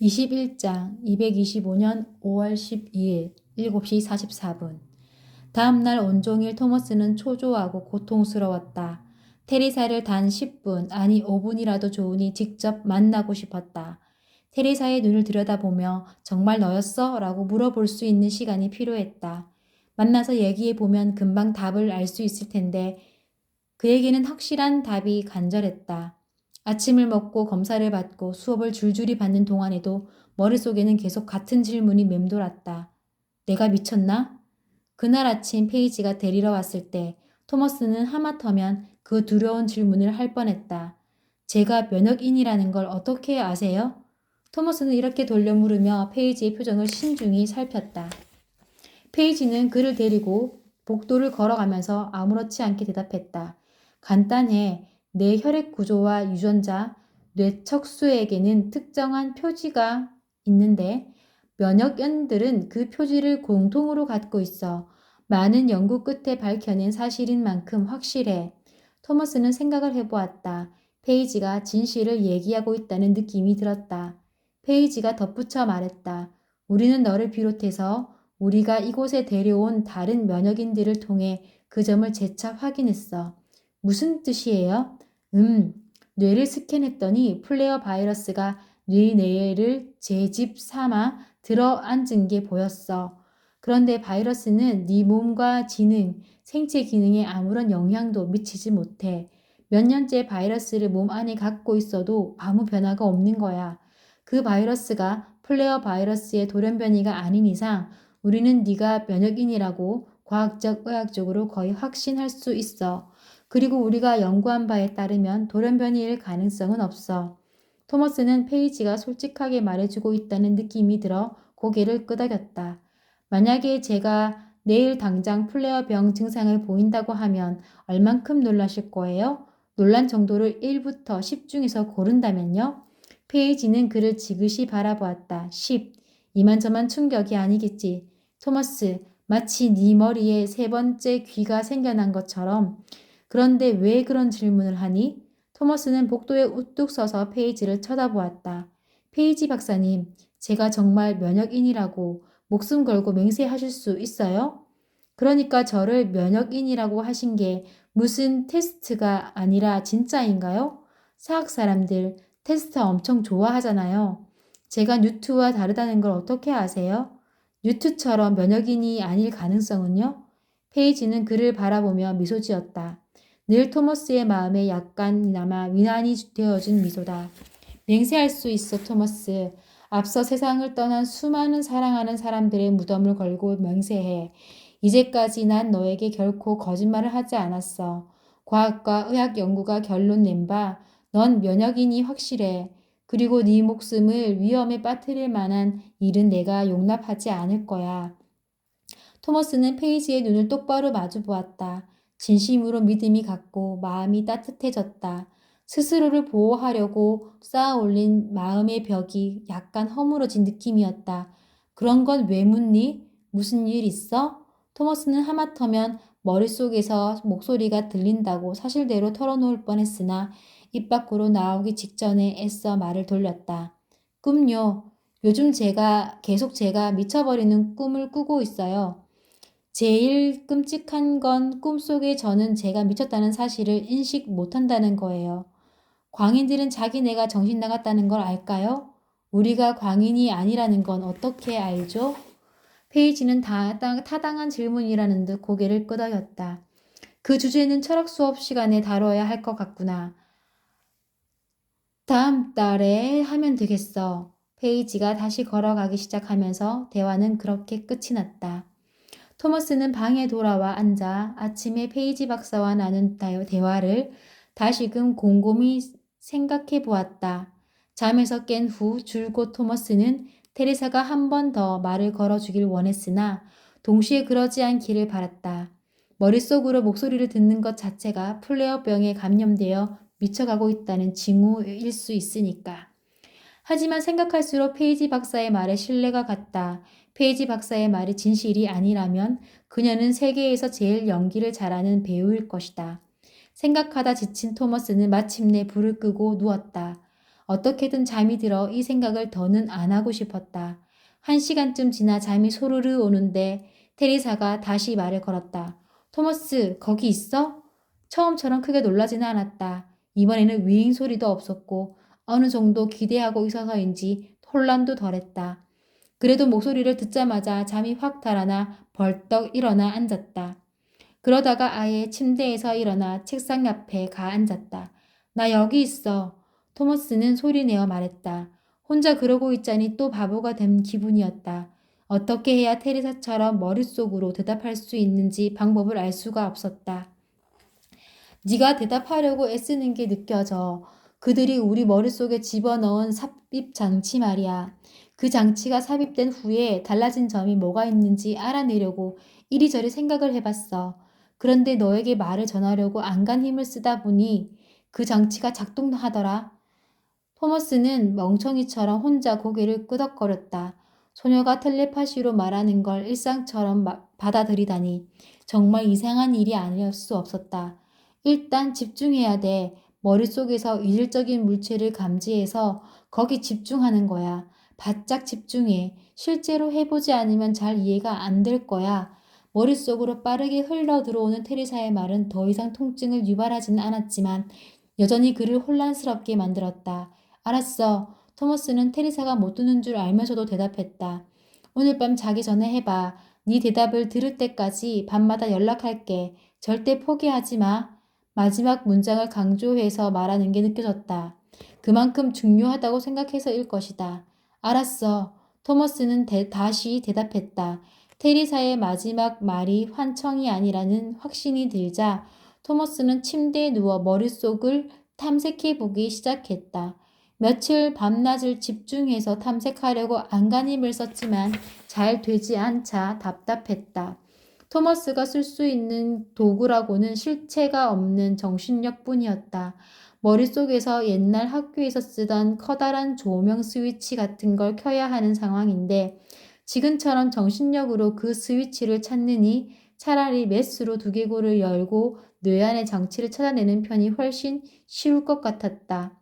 21장 225년 5월 12일 7시 44분. 다음날 온종일 토머스는 초조하고 고통스러웠다. 테리사를 단 10분, 아니 5분이라도 좋으니 직접 만나고 싶었다. 테리사의 눈을 들여다보며 정말 너였어? 라고 물어볼 수 있는 시간이 필요했다. 만나서 얘기해보면 금방 답을 알 수 있을 텐데 그에게는 확실한 답이 간절했다. 아침을 먹고 검사를 받고 수업을 줄줄이 받는 동안에도 머릿속에는 계속 같은 질문이 맴돌았다. 내가 미쳤나? 그날 아침 페이지가 데리러 왔을 때 토머스는 하마터면 그 두려운 질문을 할 뻔했다. 제가 면역인이라는 걸 어떻게 아세요? 토머스는 이렇게 돌려 물으며 페이지의 표정을 신중히 살폈다. 페이지는 그를 데리고 복도를 걸어가면서 아무렇지 않게 대답했다. 간단해. 내 혈액 구조와 유전자, 뇌척수에게는 특정한 표지가 있는데 면역연들은 그 표지를 공통으로 갖고 있어. 많은 연구 끝에 밝혀낸 사실인 만큼 확실해. 토머스는 생각을 해보았다. 페이지가 진실을 얘기하고 있다는 느낌이 들었다. 페이지가 덧붙여 말했다. 우리는 너를 비롯해서 우리가 이곳에 데려온 다른 면역인들을 통해 그 점을 재차 확인했어. 무슨 뜻이에요? 뇌를 스캔했더니 플레어 바이러스가 뇌 내를 재집 삼아 들어앉은 게 보였어. 그런데 바이러스는 네 몸과 지능, 생체 기능에 아무런 영향도 미치지 못해. 몇 년째 바이러스를 몸 안에 갖고 있어도 아무 변화가 없는 거야. 그 바이러스가 플레어 바이러스의 돌연변이가 아닌 이상 우리는 네가 면역인이라고 과학적, 의학적으로 거의 확신할 수 있어. 그리고 우리가 연구한 바에 따르면 돌연변이일 가능성은 없어. 토머스는 페이지가 솔직하게 말해주고 있다는 느낌이 들어 고개를 끄덕였다. 만약에 제가 내일 당장 플레어병 증상을 보인다고 하면 얼만큼 놀라실 거예요? 놀란 정도를 1부터 10 중에서 고른다면요? 페이지는 그를 지그시 바라보았다. 10. 이만저만 충격이 아니겠지. 토머스, 마치 네 머리에 세 번째 귀가 생겨난 것처럼. 그런데 왜 그런 질문을 하니? 토머스는 복도에 우뚝 서서 페이지를 쳐다보았다. 페이지 박사님, 제가 정말 면역인이라고 목숨 걸고 맹세하실 수 있어요? 그러니까 저를 면역인이라고 하신 게 무슨 테스트가 아니라 진짜인가요? 사학 사람들 테스트 엄청 좋아하잖아요. 제가 뉴트와 다르다는 걸 어떻게 아세요? 뉴트처럼 면역인이 아닐 가능성은요? 페이지는 그를 바라보며 미소 지었다. 늘 토머스의 마음에 약간이나마 위안이 되어준 미소다. 맹세할 수 있어, 토머스. 앞서 세상을 떠난 수많은 사랑하는 사람들의 무덤을 걸고 맹세해. 이제까지 난 너에게 결코 거짓말을 하지 않았어. 과학과 의학 연구가 결론 낸 바, 넌 면역인이 확실해. 그리고 네 목숨을 위험에 빠뜨릴 만한 일은 내가 용납하지 않을 거야. 토머스는 페이지의 눈을 똑바로 마주 보았다. 진심으로 믿음이 갔고 마음이 따뜻해졌다. 스스로를 보호하려고 쌓아 올린 마음의 벽이 약간 허물어진 느낌이었다. 그런 건 왜 묻니? 무슨 일 있어? 토머스는 하마터면 머릿속에서 목소리가 들린다고 사실대로 털어놓을 뻔했으나 입 밖으로 나오기 직전에 애써 말을 돌렸다. 꿈요. 요즘 계속 제가 미쳐버리는 꿈을 꾸고 있어요. 제일 끔찍한 건 꿈속에 저는 제가 미쳤다는 사실을 인식 못한다는 거예요. 광인들은 자기네가 정신 나갔다는 걸 알까요? 우리가 광인이 아니라는 건 어떻게 알죠? 페이지는 타당한 질문이라는 듯 고개를 끄덕였다. 그 주제는 철학 수업 시간에 다뤄야 할 것 같구나. 다음 달에 하면 되겠어. 페이지가 다시 걸어가기 시작하면서 대화는 그렇게 끝이 났다. 토머스는 방에 돌아와 앉아 아침에 페이지 박사와 나눈 대화를 다시금 곰곰이 생각해 보았다. 잠에서 깬 후 줄곧 토머스는 테레사가 한 번 더 말을 걸어주길 원했으나 동시에 그러지 않기를 바랐다. 머릿속으로 목소리를 듣는 것 자체가 플레어병에 감염되어 미쳐가고 있다는 징후일 수 있으니까. 하지만 생각할수록 페이지 박사의 말에 신뢰가 갔다. 페이지 박사의 말이 진실이 아니라면 그녀는 세계에서 제일 연기를 잘하는 배우일 것이다. 생각하다 지친 토머스는 마침내 불을 끄고 누웠다. 어떻게든 잠이 들어 이 생각을 더는 안 하고 싶었다. 1시간쯤 지나 잠이 소르르 오는데 테리사가 다시 말을 걸었다. 토머스, 거기 있어? 처음처럼 크게 놀라지는 않았다. 이번에는 윙 소리도 없었고 어느 정도 기대하고 있어서인지 혼란도 덜했다. 그래도 목소리를 듣자마자 잠이 확 달아나 벌떡 일어나 앉았다. 그러다가 아예 침대에서 일어나 책상 옆에 가 앉았다. 나 여기 있어. 토머스는 소리내어 말했다. 혼자 그러고 있자니 또 바보가 된 기분이었다. 어떻게 해야 테레사처럼 머릿속으로 대답할 수 있는지 방법을 알 수가 없었다. 네가 대답하려고 애쓰는 게 느껴져. 그들이 우리 머릿속에 집어넣은 삽입 장치 말이야. 그 장치가 삽입된 후에 달라진 점이 뭐가 있는지 알아내려고 이리저리 생각을 해봤어. 그런데 너에게 말을 전하려고 안간 힘을 쓰다 보니 그 장치가 작동하더라. 토머스는 멍청이처럼 혼자 고개를 끄덕거렸다. 소녀가 텔레파시로 말하는 걸 일상처럼 받아들이다니 정말 이상한 일이 아닐 수 없었다. 일단 집중해야 돼. 머릿속에서 이질적인 물체를 감지해서 거기 집중하는 거야. 바짝 집중해. 실제로 해보지 않으면 잘 이해가 안 될 거야. 머릿속으로 빠르게 흘러 들어오는 테리사의 말은 더 이상 통증을 유발하지는 않았지만 여전히 그를 혼란스럽게 만들었다. 알았어. 토머스는 테리사가 못 듣는 줄 알면서도 대답했다. 오늘 밤 자기 전에 해봐. 네 대답을 들을 때까지 밤마다 연락할게. 절대 포기하지 마. 마지막 문장을 강조해서 말하는 게 느껴졌다. 그만큼 중요하다고 생각해서일 것이다. 알았어. 토머스는 다시 대답했다. 테리사의 마지막 말이 환청이 아니라는 확신이 들자 토머스는 침대에 누워 머릿속을 탐색해 보기 시작했다. 며칠 밤낮을 집중해서 탐색하려고 안간힘을 썼지만 잘 되지 않자 답답했다. 토머스가 쓸 수 있는 도구라고는 실체가 없는 정신력뿐이었다. 머릿속에서 옛날 학교에서 쓰던 커다란 조명 스위치 같은 걸 켜야 하는 상황인데 지금처럼 정신력으로 그 스위치를 찾느니 차라리 메스로 두개골을 열고 뇌 안의 장치를 찾아내는 편이 훨씬 쉬울 것 같았다.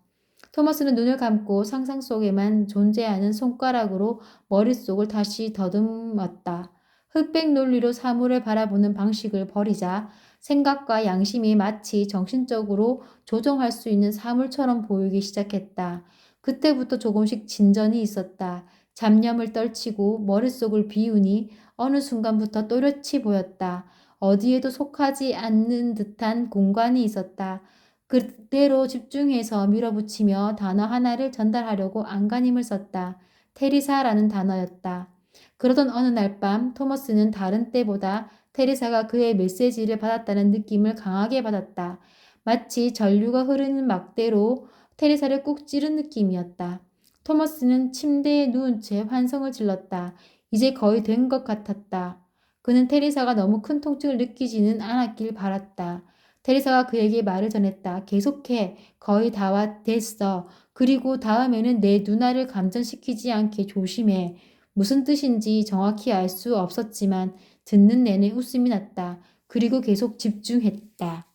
토마스는 눈을 감고 상상 속에만 존재하는 손가락으로 머릿속을 다시 더듬었다. 흑백 논리로 사물을 바라보는 방식을 버리자 생각과 양심이 마치 정신적으로 조정할 수 있는 사물처럼 보이기 시작했다. 그때부터 조금씩 진전이 있었다. 잡념을 떨치고 머릿속을 비우니 어느 순간부터 또렷이 보였다. 어디에도 속하지 않는 듯한 공간이 있었다. 그대로 집중해서 밀어붙이며 단어 하나를 전달하려고 안간힘을 썼다. 테리사라는 단어였다. 그러던 어느 날 밤 토머스는 다른 때보다 테리사가 그의 메시지를 받았다는 느낌을 강하게 받았다. 마치 전류가 흐르는 막대로 테리사를 꾹 찌른 느낌이었다. 토머스는 침대에 누운 채 환성을 질렀다. 이제 거의 된 것 같았다. 그는 테리사가 너무 큰 통증을 느끼지는 않았길 바랐다. 테리사가 그에게 말을 전했다. 계속해. 거의 다 됐어. 그리고 다음에는 내 누나를 감전시키지 않게 조심해. 무슨 뜻인지 정확히 알 수 없었지만 듣는 내내 웃음이 났다. 그리고 계속 집중했다.